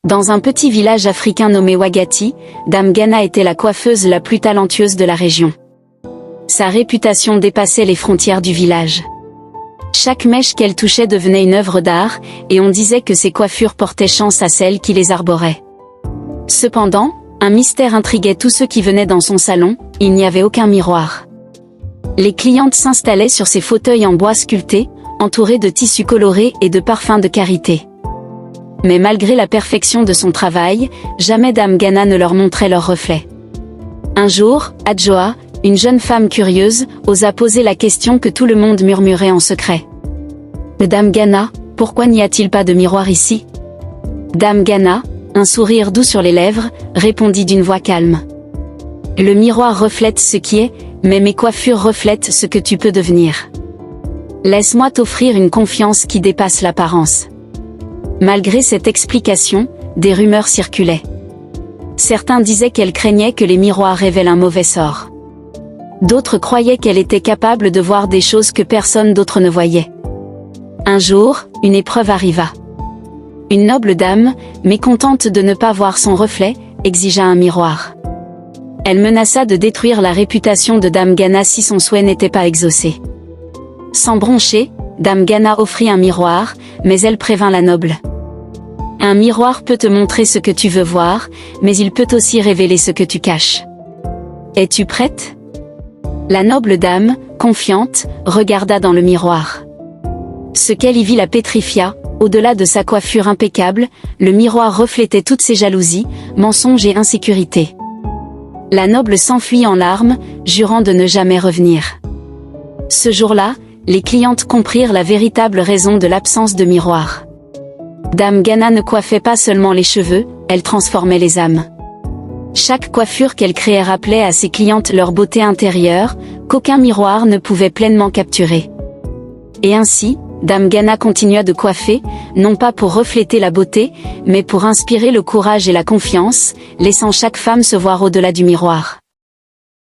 Dans un petit village africain nommé Wagati, Dame Ghana était la coiffeuse la plus talentueuse de la région. Sa réputation dépassait les frontières du village. Chaque mèche qu'elle touchait devenait une œuvre d'art, et on disait que ses coiffures portaient chance à celles qui les arboraient. Cependant, un mystère intriguait tous ceux qui venaient dans son salon, il n'y avait aucun miroir. Les clientes s'installaient sur ces fauteuils en bois sculptés, entourés de tissus colorés et de parfums de karité. Mais malgré la perfection de son travail, jamais Dame Ghana ne leur montrait leur reflet. Un jour, Adjoa, une jeune femme curieuse, osa poser la question que tout le monde murmurait en secret. « Dame Ghana, pourquoi n'y a-t-il pas de miroir ici ?» Dame Ghana, un sourire doux sur les lèvres, répondit d'une voix calme. « Le miroir reflète ce qui est, mais mes coiffures reflètent ce que tu peux devenir. Laisse-moi t'offrir une confiance qui dépasse l'apparence. » Malgré cette explication, des rumeurs circulaient. Certains disaient qu'elle craignait que les miroirs révèlent un mauvais sort. D'autres croyaient qu'elle était capable de voir des choses que personne d'autre ne voyait. Un jour, une épreuve arriva. Une noble dame, mécontente de ne pas voir son reflet, exigea un miroir. Elle menaça de détruire la réputation de Dame Ghana si son souhait n'était pas exaucé. Sans broncher, Dame Ghana offrit un miroir, mais elle prévint la noble. Un miroir peut te montrer ce que tu veux voir, mais il peut aussi révéler ce que tu caches. Es-tu prête ? La noble dame, confiante, regarda dans le miroir. Ce qu'elle y vit la pétrifia, au-delà de sa coiffure impeccable, le miroir reflétait toutes ses jalousies, mensonges et insécurité. La noble s'enfuit en larmes, jurant de ne jamais revenir. Ce jour-là, les clientes comprirent la véritable raison de l'absence de miroir. Dame Ghana ne coiffait pas seulement les cheveux, elle transformait les âmes. Chaque coiffure qu'elle créait rappelait à ses clientes leur beauté intérieure, qu'aucun miroir ne pouvait pleinement capturer. Et ainsi, Dame Ghana continua de coiffer, non pas pour refléter la beauté, mais pour inspirer le courage et la confiance, laissant chaque femme se voir au-delà du miroir.